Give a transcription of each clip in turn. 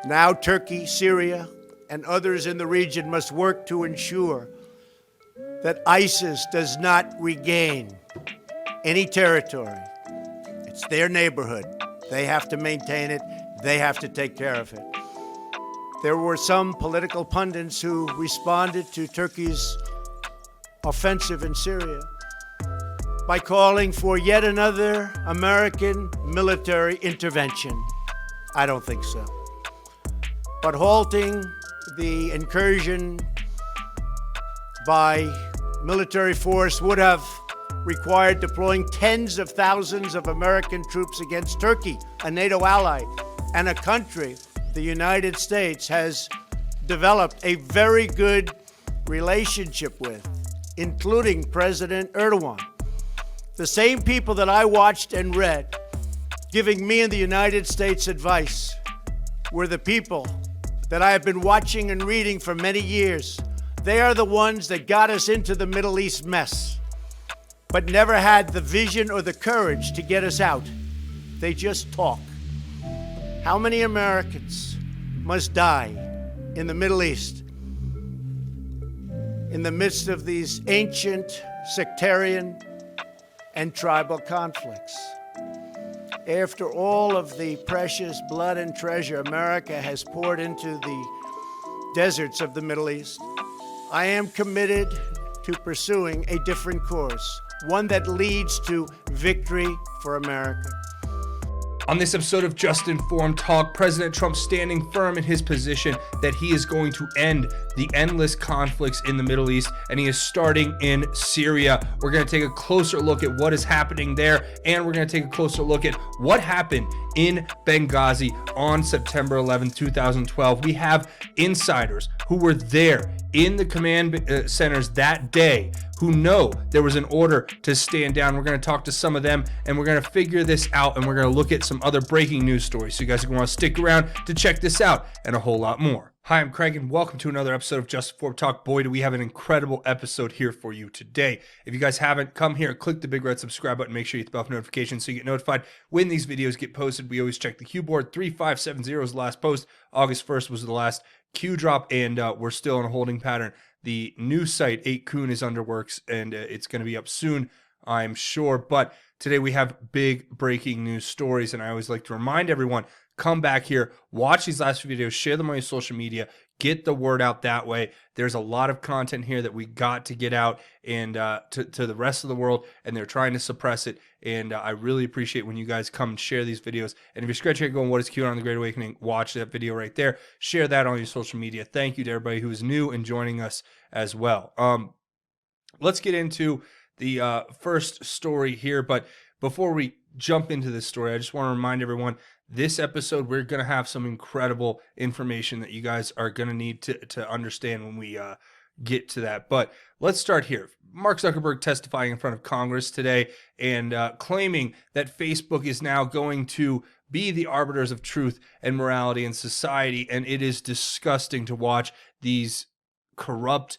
Now Turkey, Syria, and others in the region must work to ensure that ISIS does not regain any territory. It's their neighborhood. They have to maintain it. They have to take care of it. There were some political pundits who responded to Turkey's offensive in Syria by calling for yet another American military intervention. I don't think so. But halting the incursion by military force would have required deploying tens of thousands of American troops against Turkey, a NATO ally, and a country the United States has developed a very good relationship with, including President Erdogan. The same people that I watched and read giving me and the United States advice were the people that I have been watching and reading for many years. They are the ones that got us into the Middle East mess, but never had the vision or the courage to get us out. They just talk. How many Americans must die in the Middle East in the midst of these ancient sectarian and tribal conflicts? After all of the precious blood and treasure America has poured into the deserts of the Middle East, I am committed to pursuing a different course, one that leads to victory for America. On this episode of Just Informed Talk, President Trump standing firm in his position that he is going to end the endless conflicts in the Middle East, and he is starting in Syria. We're going to take a closer look at what is happening there, and we're going to take a closer look at what happened in Benghazi on September 11, 2012. We have insiders who were there in the command centers that day who know there was an order to stand down. We're going to talk to some of them, and we're going to figure this out, and we're going to look at some other breaking news stories. So you guys are going to want to stick around to check this out and a whole lot more. Hi, I'm Craig, and welcome to another episode of Just Informed Talk. Boy, do we have an incredible episode here for you today. If you guys haven't, come here, click the big red subscribe button, make sure you hit the bell for notifications so you get notified when these videos get posted. We always check the Q board. 3570 is the last post. August 1st was the last Q drop, and we're still in a holding pattern. The new site, 8kun, is under works, and it's going to be up soon, I'm sure. But today we have big breaking news stories, and I always like to remind everyone, come back here, watch these last few videos, share them on your social media, get the word out that way. There's a lot of content here that we got to get out and to the rest of the world, and they're trying to suppress it. And I really appreciate when you guys come and share these videos. And if you're scratching your head going, what is QAnon the Great Awakening? Watch that video right there. Share that on your social media. Thank you to everybody who is new and joining us as well. Let's get into the first story here. But before we jump into this story, I just want to remind everyone, this episode, we're going to have some incredible information that you guys are going to need to understand when we get to that. But let's start here. Mark Zuckerberg testifying in front of Congress today and claiming that Facebook is now going to be the arbiters of truth and morality in society. And it is disgusting to watch these corrupt,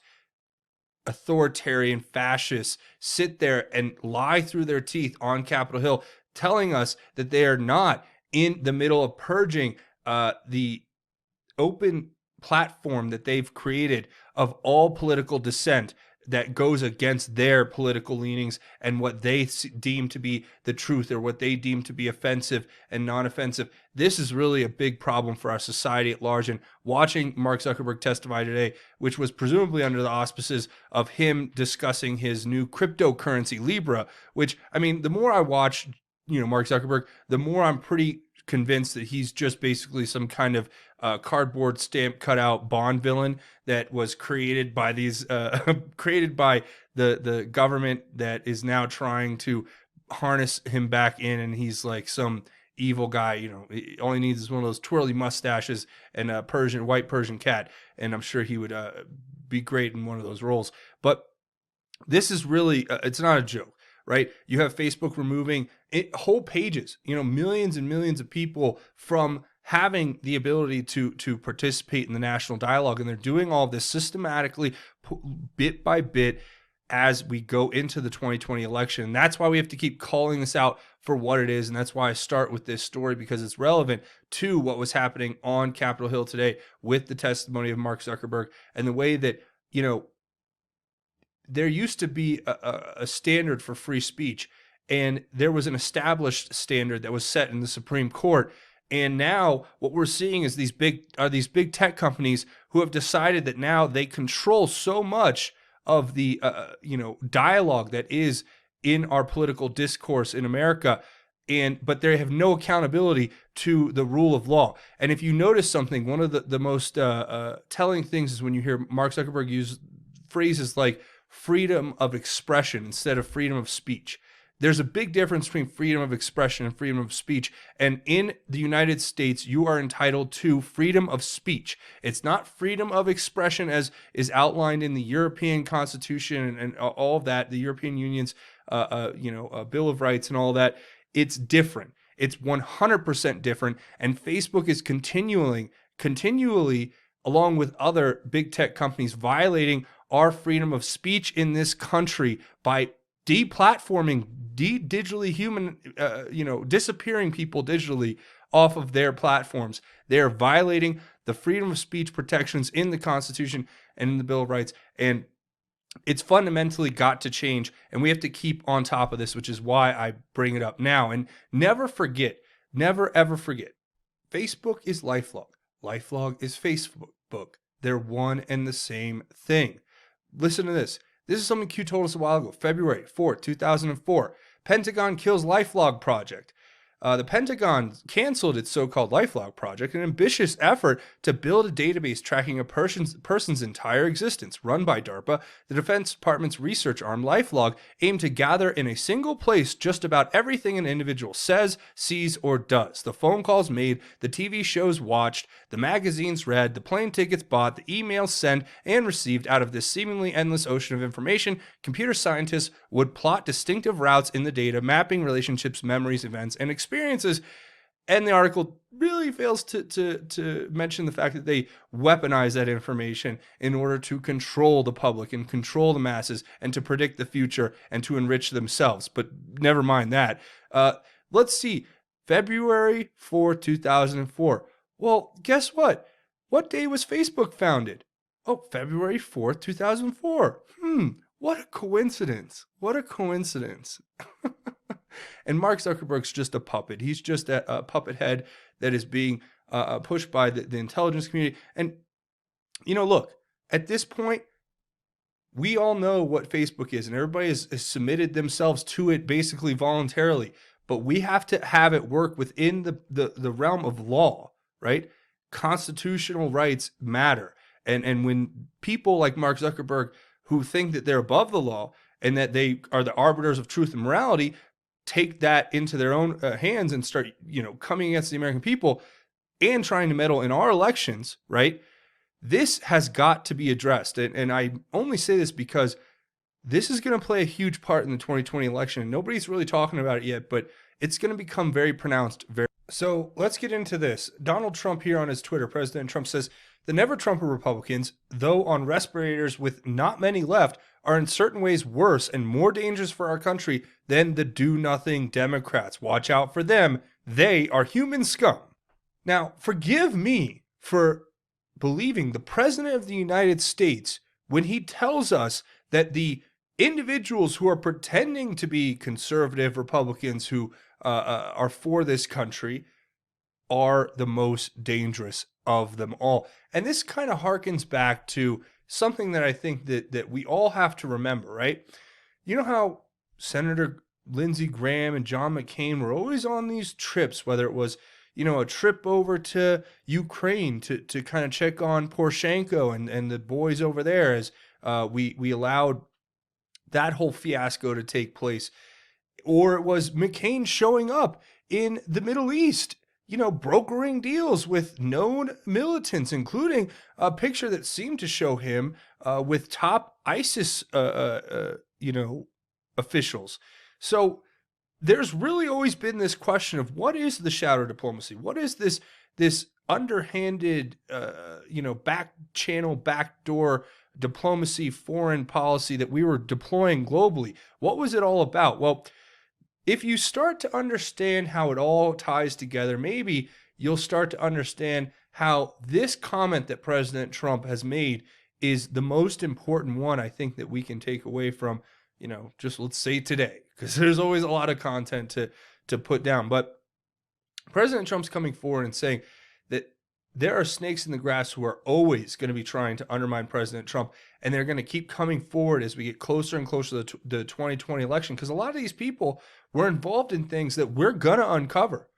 authoritarian fascists sit there and lie through their teeth on Capitol Hill, telling us that they are not in the middle of purging the open platform that they've created of all political dissent that goes against their political leanings and what they deem to be the truth or what they deem to be offensive and non-offensive. This is really a big problem for our society at large. And watching Mark Zuckerberg testify today, which was presumably under the auspices of him discussing his new cryptocurrency, Libra, which, I mean, the more I watch Mark Zuckerberg, the more I'm pretty convinced that he's just basically some kind of cardboard stamp cutout Bond villain that was created by these created by the government that is now trying to harness him back in, and he's like some evil guy. He only needs is one of those twirly mustaches and a white Persian cat, and I'm sure he would be great in one of those roles. But this is really it's not a joke. Right? You have Facebook removing whole pages, millions and millions of people from having the ability to participate in the national dialogue. And they're doing all of this systematically, bit by bit, as we go into the 2020 election. And that's why we have to keep calling this out for what it is. And that's why I start with this story, because it's relevant to what was happening on Capitol Hill today with the testimony of Mark Zuckerberg and the way that, there used to be a standard for free speech, and there was an established standard that was set in the Supreme Court. And now what we're seeing is these big tech companies who have decided that now they control so much of the dialogue that is in our political discourse in America, but they have no accountability to the rule of law. And if you notice something, one of the most telling things is when you hear Mark Zuckerberg use phrases like freedom of expression instead of freedom of speech. There's a big difference between freedom of expression and freedom of speech. And in the United States, you are entitled to freedom of speech. It's not freedom of expression as is outlined in the European Constitution and all of that, the European Union's Bill of Rights and all that. It's different. It's 100% different. And Facebook is continually, along with other big tech companies, violating our freedom of speech in this country by deplatforming, disappearing people digitally off of their platforms. They are violating the freedom of speech protections in the Constitution and in the Bill of Rights. And it's fundamentally got to change. And we have to keep on top of this, which is why I bring it up now. And never ever forget, Facebook is LifeLog. LifeLog is Facebook. They're one and the same thing. Listen to this. This is something Q told us a while ago, February 4th, 2004. Pentagon kills LifeLog project. The Pentagon canceled its so-called LifeLog project, an ambitious effort to build a database tracking a person's entire existence. Run by DARPA, the Defense Department's research arm, LifeLog, aimed to gather in a single place just about everything an individual says, sees, or does. The phone calls made, the TV shows watched, the magazines read, the plane tickets bought, the emails sent and received. Out of this seemingly endless ocean of information, computer scientists would plot distinctive routes in the data, mapping relationships, memories, events, and experiences. And the article really fails to mention the fact that they weaponize that information in order to control the public and control the masses and to predict the future and to enrich themselves. But never mind that. Let's see. February 4, 2004. Well, guess what? What day was Facebook founded? Oh, February 4th, 2004. What a coincidence. What a coincidence. And Mark Zuckerberg's just a puppet. He's just a puppet head that is being pushed by the intelligence community. And, look, at this point, we all know what Facebook is, and everybody has submitted themselves to it basically voluntarily. But we have to have it work within the realm of law, right? Constitutional rights matter. And when people like Mark Zuckerberg, who think that they're above the law and that they are the arbiters of truth and morality, take that into their own hands and start, coming against the American people and trying to meddle in our elections, right? This has got to be addressed. And I only say this because this is going to play a huge part in the 2020 election. Nobody's really talking about it yet, but it's going to become very pronounced. So let's get into this. Donald Trump here on his Twitter, President Trump says, the never-Trumper Republicans, though on respirators with not many left, are in certain ways worse and more dangerous for our country than the do-nothing Democrats. Watch out for them. They are human scum. Now, forgive me for believing the President of the United States when he tells us that the individuals who are pretending to be conservative Republicans who are for this country are the most dangerous of them all. And this kind of harkens back to something that I think that we all have to remember, right? You know how Senator Lindsey Graham and John McCain were always on these trips, whether it was, a trip over to Ukraine to kind of check on Poroshenko and the boys over there as we allowed that whole fiasco to take place. Or it was McCain showing up in the Middle East, brokering deals with known militants, including a picture that seemed to show him with top ISIS, officials. So there's really always been this question of what is the shadow diplomacy? What is this underhanded, back channel, backdoor diplomacy, foreign policy that we were deploying globally? What was it all about? Well, if you start to understand how it all ties together, maybe you'll start to understand how this comment that President Trump has made is the most important one I think that we can take away from, just let's say today, because there's always a lot of content to put down. But President Trump's coming forward and saying that there are snakes in the grass who are always going to be trying to undermine President Trump, and they're going to keep coming forward as we get closer and closer to the 2020 election, because a lot of these people were involved in things that we're going to uncover.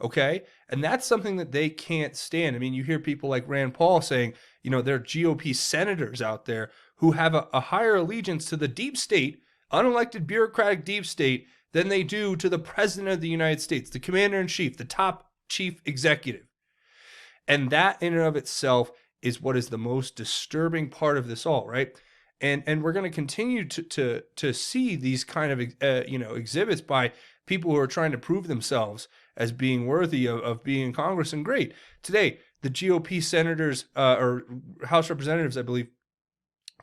Okay. And that's something that they can't stand. I mean, you hear people like Rand Paul saying, there are GOP senators out there who have a higher allegiance to the deep state, unelected bureaucratic deep state, than they do to the president of the United States, the commander in chief, the top chief executive. And that in and of itself is what is the most disturbing part of this all, right? And we're going to continue to see these kind of exhibits by people who are trying to prove themselves as being worthy of being in Congress. And great. Today, the GOP senators or House representatives, I believe,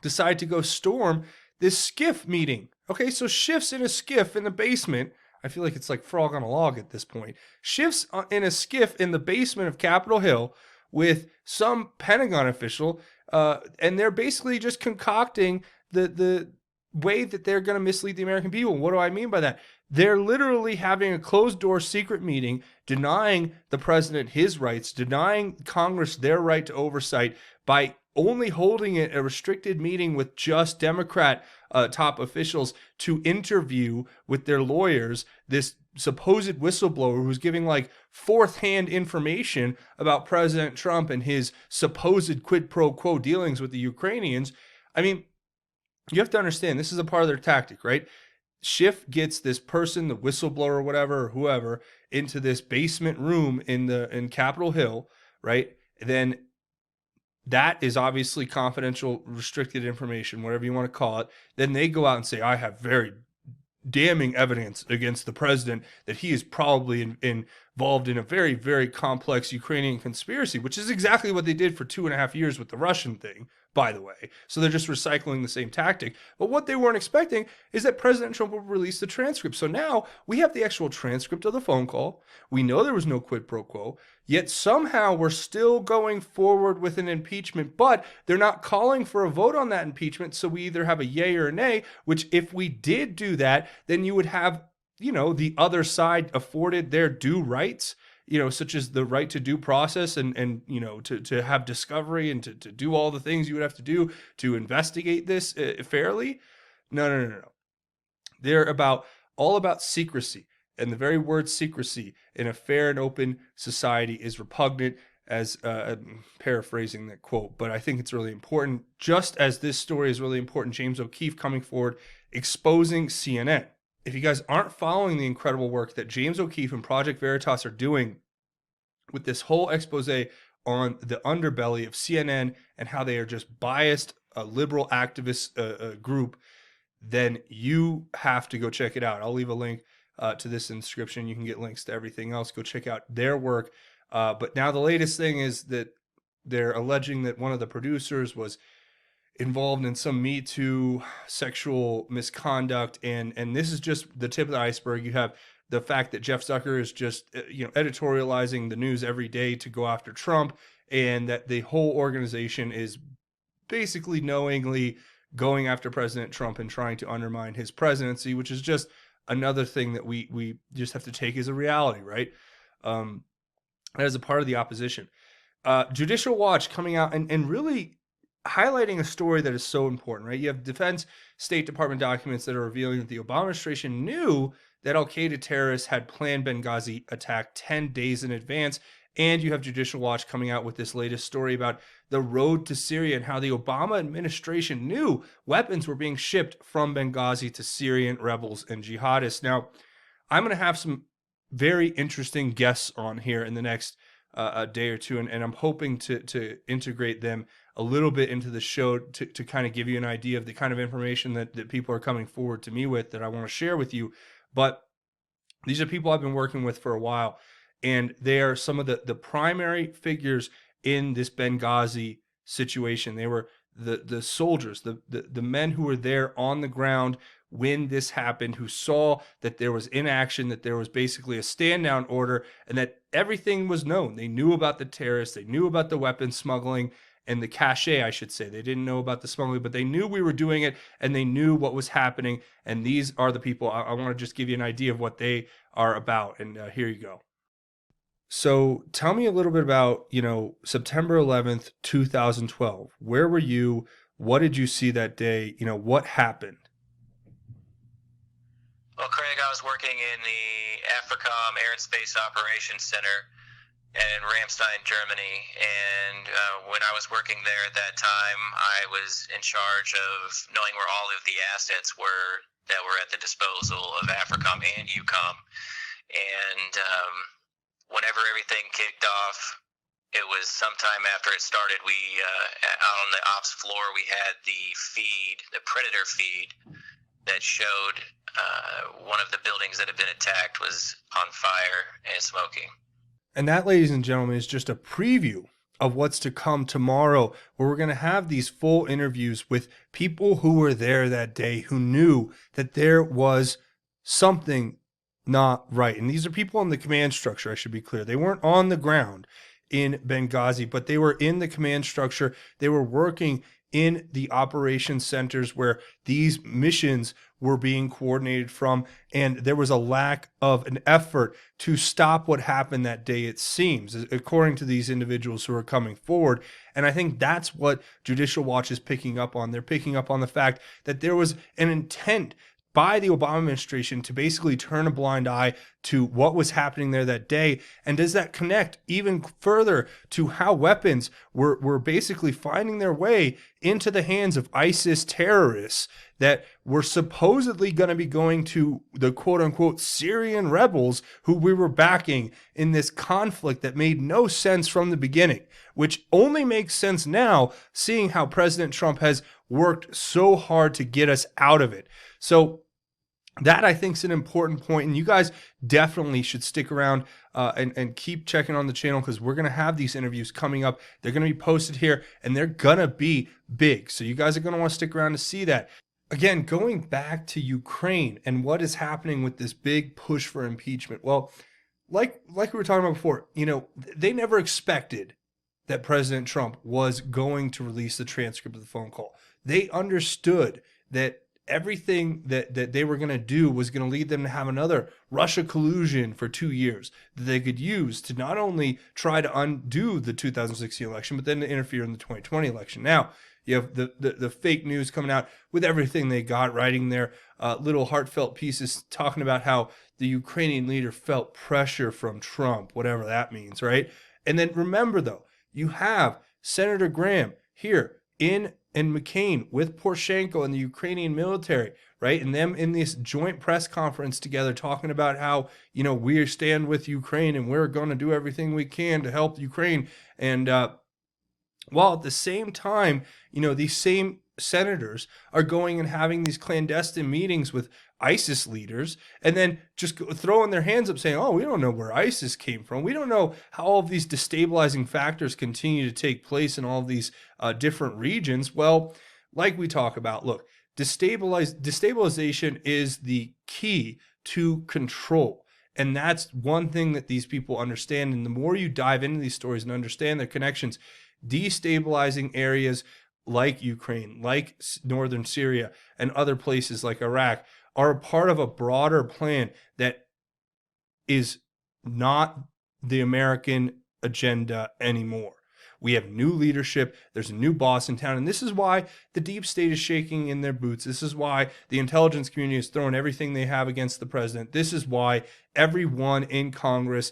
decide to go storm this SCIF meeting. Okay, so Schiff's in a SCIF in the basement. I feel like it's like frog on a log at this point. Schiff's in a SCIF in the basement of Capitol Hill with some Pentagon official, and they're basically just concocting the way that they're going to mislead the American people. What do I mean by that? They're literally having a closed-door secret meeting, denying the president his rights, denying Congress their right to oversight by only holding it a restricted meeting with just Democrat top officials to interview with their lawyers this supposed whistleblower who's giving like fourth-hand information about President Trump and his supposed quid pro quo dealings with the Ukrainians. I mean, you have to understand, this is a part of their tactic, right? Schiff gets this person, the whistleblower or whatever, or whoever, into this basement room in Capitol Hill, right? Then that is obviously confidential, restricted information, whatever you want to call it. Then they go out and say, I have very damning evidence against the president that he is probably involved in a very, very complex Ukrainian conspiracy, which is exactly what they did for 2.5 years with the Russian thing, by the way. So they're just recycling the same tactic. But what they weren't expecting is that President Trump would release the transcript. So now we have the actual transcript of the phone call. We know there was no quid pro quo, yet somehow we're still going forward with an impeachment, but they're not calling for a vote on that impeachment. So we either have a yay or a nay, which if we did do that, then you would have, the other side afforded their due rights, such as the right to due process and to have discovery and to do all the things you would have to do to investigate this fairly. No. They're all about secrecy. And the very word secrecy in a fair and open society is repugnant, as I'm paraphrasing that quote, but I think it's really important. Just as this story is really important, James O'Keefe coming forward, exposing CNN. If you guys aren't following the incredible work that James O'Keefe and Project Veritas are doing with this whole expose on the underbelly of CNN and how they are just biased, a liberal activist group, then you have to go check it out. I'll leave a link to this in the description. You can get links to everything else. Go check out their work. But now the latest thing is that they're alleging that one of the producers was involved in some Me Too sexual misconduct. And this is just the tip of the iceberg. You have the fact that Jeff Zucker is just, editorializing the news every day to go after Trump, and that the whole organization is basically knowingly going after President Trump and trying to undermine his presidency, which is just another thing that we just have to take as a reality, right? As a part of the opposition. Judicial Watch coming out and really highlighting a story that is so important, right? You have Defense State Department documents that are revealing that the Obama administration knew that al-Qaeda terrorists had planned Benghazi attack 10 days in advance. And you have Judicial Watch coming out with this latest story about the road to Syria and how the Obama administration knew weapons were being shipped from Benghazi to Syrian rebels and jihadists. Now, I'm going to have some very interesting guests on here in the next a day or two, and I'm hoping to integrate them a little bit into the show to kind of give you an idea of the kind of information that people are coming forward to me with that I want to share with you. But These are people I've been working with for a while, and they are some of the primary figures in this Benghazi situation. They were the soldiers, the men who were there on the ground when this happened, who saw that there was inaction, that there was basically a stand down order, and that everything was known. They knew about the terrorists, they knew about the weapon smuggling and the cache, I should say. They didn't know about the smuggling, but they knew we were doing it, and they knew what was happening. And these are the people. I want to just give you an idea of what they are about. And here you go. So tell me a little bit about, September 11th, 2012. Where were you? What did you see that day? What happened? Well, Craig, I was working in the AFRICOM Air and Space Operations Center in Ramstein, Germany, and when I was working there at that time, I was in charge of knowing where all of the assets were that were at the disposal of AFRICOM and EUCOM. And whenever everything kicked off, it was sometime after it started. We out on the ops floor, we had the Predator feed that showed one of the buildings that had been attacked was on fire and smoking. And that, ladies and gentlemen, is just a preview of what's to come tomorrow, where we're going to have these full interviews with people who were there that day, who knew that there was something not right. And these are people in the command structure, I should be clear. They weren't on the ground in Benghazi, but they were in the command structure. They were working in the operations centers where these missions were being coordinated from, and there was a lack of an effort to stop what happened that day, it seems, according to these individuals who are coming forward. And I think that's what Judicial Watch is picking up on. They're picking up on the fact that there was an intent by the Obama administration to basically turn a blind eye to what was happening there that day. And does that connect even further to how weapons were basically finding their way into the hands of ISIS terrorists that were supposedly going to be going to the quote unquote Syrian rebels who we were backing in this conflict that made no sense from the beginning, which only makes sense now, seeing how President Trump has worked so hard to get us out of it. So that, I think, is an important point, and you guys definitely should stick around and keep checking on the channel, because we're going to have these interviews coming up. They're going to be posted here, and they're going to be big. So you guys are going to want to stick around to see that. Again, going back to Ukraine and what is happening with this big push for impeachment. Well, like we were talking about before, they never expected that President Trump was going to release the transcript of the phone call. They understood that everything that they were going to do was going to lead them to have another Russia collusion for 2 years that they could use to not only try to undo the 2016 election, but then to interfere in the 2020 election. Now, you have the fake news coming out with everything they got, writing their little heartfelt pieces talking about how the Ukrainian leader felt pressure from Trump, whatever that means, right? And then remember, though, you have Senator Graham here and McCain with Poroshenko and the Ukrainian military, right? And them in this joint press conference together talking about how, we stand with Ukraine and we're going to do everything we can to help Ukraine. And while at the same time, these same senators are going and having these clandestine meetings with ISIS leaders and then just throwing their hands up saying, oh, we don't know where ISIS came from. We don't know how all of these destabilizing factors continue to take place in all of these different regions. Well, like we talk about, look, destabilization is the key to control. And that's one thing that these people understand. And the more you dive into these stories and understand their connections, destabilizing areas like Ukraine, like northern Syria, and other places like Iraq are a part of a broader plan that is not the American agenda anymore. We have new leadership. There's a new boss in town. And this is why the deep state is shaking in their boots. This is why the intelligence community is throwing everything they have against the president. This is why everyone in Congress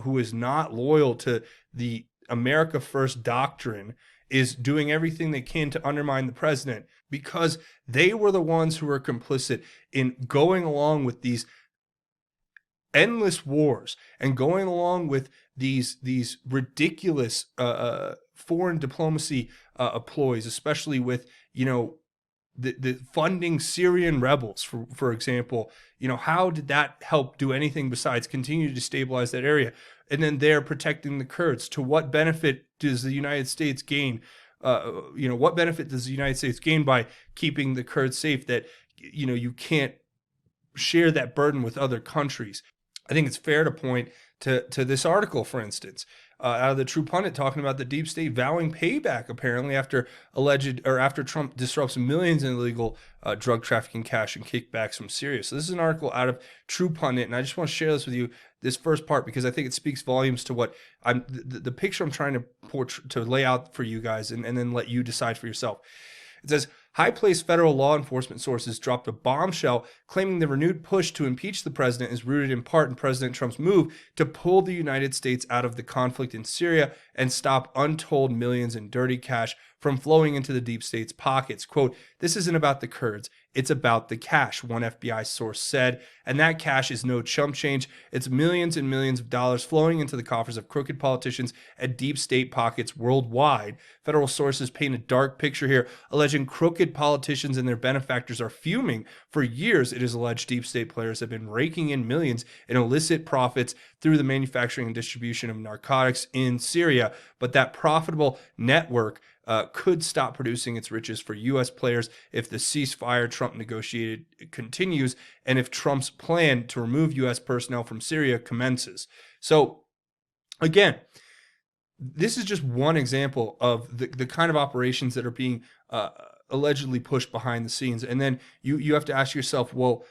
who is not loyal to the America First doctrine is doing everything they can to undermine the president, because they were the ones who were complicit in going along with these endless wars and going along with these ridiculous foreign diplomacy ploys, especially with the funding Syrian rebels, for example, how did that help do anything besides continue to destabilize that area? And then they're protecting the Kurds. To what benefit does the United States gain? What benefit does the United States gain by keeping the Kurds safe that, you can't share that burden with other countries? I think it's fair to point to this article, for instance, out of the True Pundit, talking about the deep state vowing payback apparently after Trump disrupts millions in illegal drug trafficking cash and kickbacks from Syria. So this is an article out of True Pundit, and I just want to share this with you, this first part, because I think it speaks volumes to what the picture I'm trying to lay out for you guys, and then let you decide for yourself. It says, high-placed federal law enforcement sources dropped a bombshell claiming the renewed push to impeach the president is rooted in part in President Trump's move to pull the United States out of the conflict in Syria and stop untold millions in dirty cash from flowing into the deep state's pockets. Quote, this isn't about the Kurds, it's about the cash, one FBI source said, and that cash is no chump change. It's millions and millions of dollars flowing into the coffers of crooked politicians and deep state pockets worldwide. Federal sources paint a dark picture here, alleging crooked politicians and their benefactors are fuming. For years, it is alleged deep state players have been raking in millions in illicit profits through the manufacturing and distribution of narcotics in Syria, but that profitable network could stop producing its riches for U.S. players if the ceasefire Trump negotiated continues and if Trump's plan to remove U.S. personnel from Syria commences. So, again, this is just one example of the kind of operations that are being allegedly pushed behind the scenes. And then you have to ask yourself, well,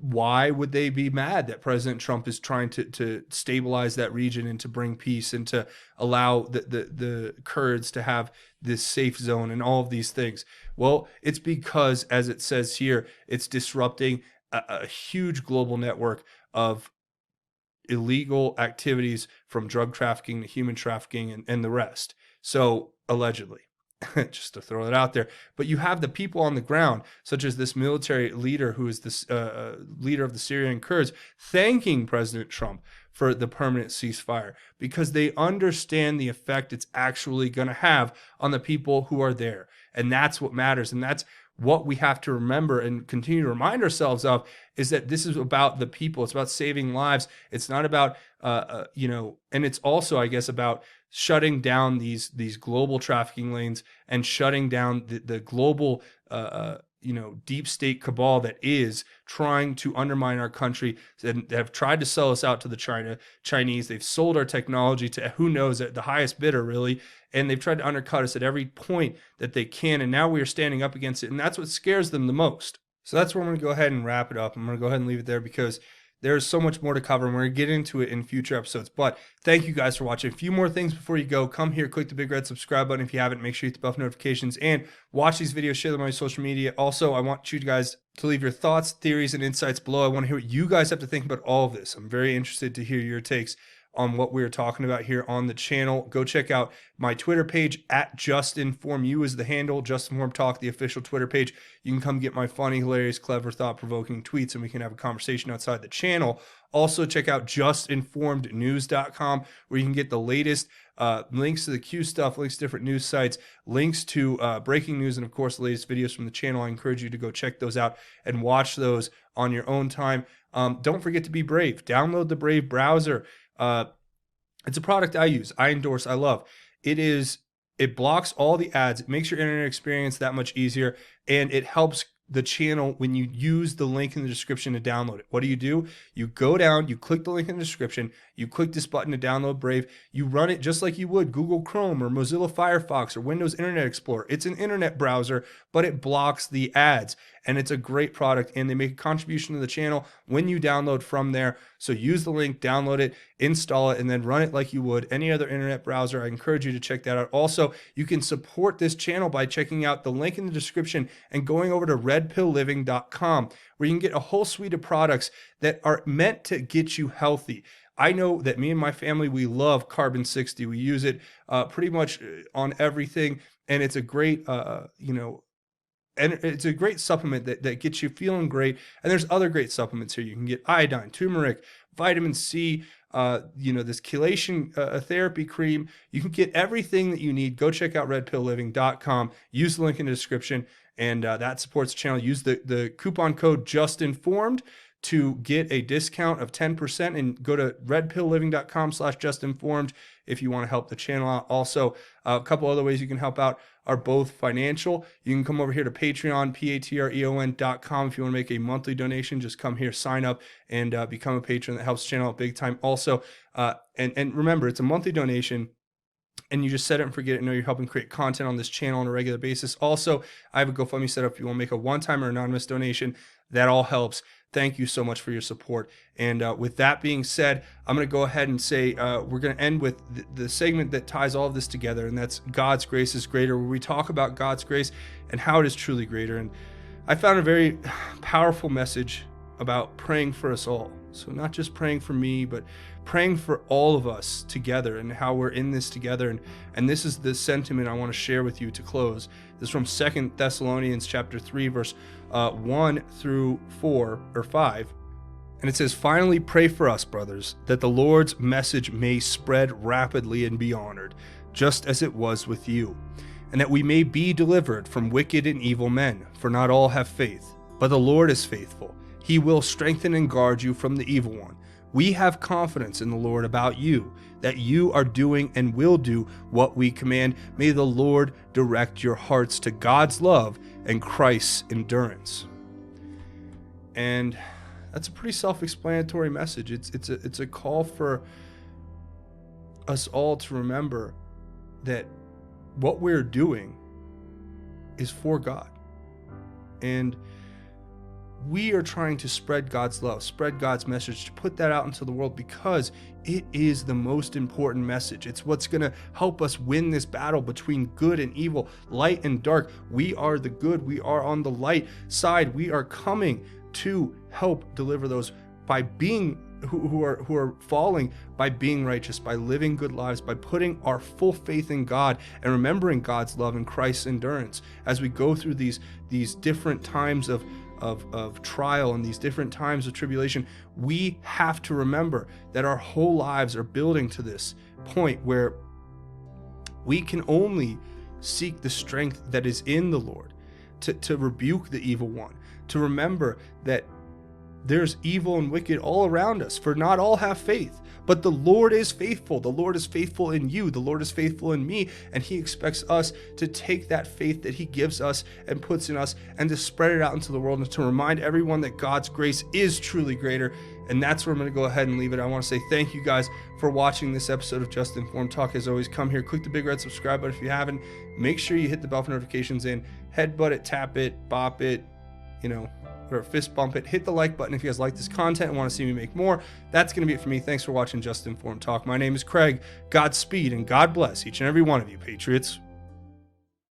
why would they be mad that President Trump is trying to stabilize that region and to bring peace and to allow the Kurds to have this safe zone and all of these things? Well, it's because, as it says here, it's disrupting a huge global network of illegal activities, from drug trafficking to human trafficking and the rest. So, allegedly. Just to throw it out there. But you have the people on the ground, such as this military leader who is the leader of the Syrian Kurds, thanking President Trump for the permanent ceasefire because they understand the effect it's actually going to have on the people who are there. And that's what matters. And that's what we have to remember and continue to remind ourselves of, is that this is about the people. It's about saving lives. It's not about, and it's also, I guess, about shutting down these global trafficking lanes and shutting down the global, deep state cabal that is trying to undermine our country and have tried to sell us out to the Chinese. They've sold our technology to who knows, at the highest bidder, really. And they've tried to undercut us at every point that they can. And now we are standing up against it. And that's what scares them the most. So that's where I'm going to go ahead and wrap it up. I'm going to go ahead and leave it there because there's so much more to cover, and we're going to get into it in future episodes. But thank you guys for watching. A few more things before you go. Come here, click the big red subscribe button if you haven't. Make sure you hit the bell for notifications and watch these videos, share them on your social media. Also, I want you guys to leave your thoughts, theories, and insights below. I want to hear what you guys have to think about all of this. I'm very interested to hear your takes on what we're talking about here on the channel. Go check out my Twitter page at JustinFormedU is the handle. JustinFormed Talk, the official Twitter page. You can come get my funny, hilarious, clever, thought-provoking tweets, and we can have a conversation outside the channel. Also, check out JustinFormedNews.com, where you can get the latest links to the Q stuff, links to different news sites, links to breaking news, and of course, the latest videos from the channel. I encourage you to go check those out and watch those on your own time. Don't forget to be brave. Download the Brave browser. It's a product I use, I endorse, I love. It blocks all the ads. It makes your internet experience that much easier, and it helps the channel when you use the link in the description to download it. What do? You go down, you click the link in the description, you click this button to download Brave, you run it just like you would Google Chrome or Mozilla Firefox or Windows Internet Explorer. It's an internet browser, but it blocks the ads, and it's a great product, and they make a contribution to the channel when you download from there. So use the link, download it, install it, and then run it like you would any other internet browser. I encourage you to check that out. Also, you can support this channel by checking out the link in the description and going over to redpillliving.com, where you can get a whole suite of products that are meant to get you healthy. I know that me and my family, we love Carbon 60. We use it pretty much on everything, and it's a great, and it's a great supplement that gets you feeling great. And there's other great supplements here. You can get iodine, turmeric, vitamin C, this chelation therapy cream. You can get everything that you need. Go check out redpillliving.com. Use the link in the description, and that supports the channel. Use the coupon code JUSTINFORMED to get a discount of 10%, and go to redpillliving.com/justinformed if you want to help the channel out. Also, a couple other ways you can help out are both financial. You can come over here to Patreon, patreon.com. If you want to make a monthly donation, just come here, sign up, and become a patron. That helps the channel out big time. Also, and remember, it's a monthly donation, and you just set it and forget it. Know you're helping create content on this channel on a regular basis. Also, I have a GoFundMe set up if you want to make a one-time or anonymous donation. That all helps. Thank you so much for your support. And with that being said, I'm going to go ahead and say we're going to end with the segment that ties all of this together, and that's God's Grace is Greater, where we talk about God's grace and how it is truly greater. And I found a very powerful message about praying for us all. So not just praying for me, but praying for all of us together, and how we're in this together. And this is the sentiment I want to share with you to close. This is from 2 Thessalonians chapter 3, verse 1 through 4 or 5. And it says, "Finally, pray for us, brothers, that the Lord's message may spread rapidly and be honored, just as it was with you, and that we may be delivered from wicked and evil men, for not all have faith. But the Lord is faithful. He will strengthen and guard you from the evil one. We have confidence in the Lord about you, that you are doing and will do what we command. May the Lord direct your hearts to God's love and Christ's endurance." And that's a pretty self-explanatory message. It's a call for us all to remember that what we're doing is for God. And we are trying to spread God's love, spread God's message, to put that out into the world, because it is the most important message. It's what's going to help us win this battle between good and evil, light and dark. We are the good. We are on the light side. We are coming to help deliver those by being who are falling, by being righteous, by living good lives, by putting our full faith in God and remembering God's love and Christ's endurance as we go through these different times of trial and these different times of tribulation. We have to remember that our whole lives are building to this point where we can only seek the strength that is in the Lord to rebuke the evil one, to remember that there's evil and wicked all around us, for not all have faith. But the Lord is faithful. The Lord is faithful in you. The Lord is faithful in me. And he expects us to take that faith that he gives us and puts in us, and to spread it out into the world, and to remind everyone that God's grace is truly greater. And that's where I'm going to go ahead and leave it. I want to say thank you guys for watching this episode of Just Informed Talk. As always, come here, click the big red subscribe button if you haven't. Make sure you hit the bell for notifications in. Headbutt it, tap it, bop it, or fist bump it. Hit the like button if you guys like this content and want to see me make more. That's going to be it for me. Thanks for watching Just Informed Talk. My name is Craig. Godspeed and God bless each and every one of you, Patriots.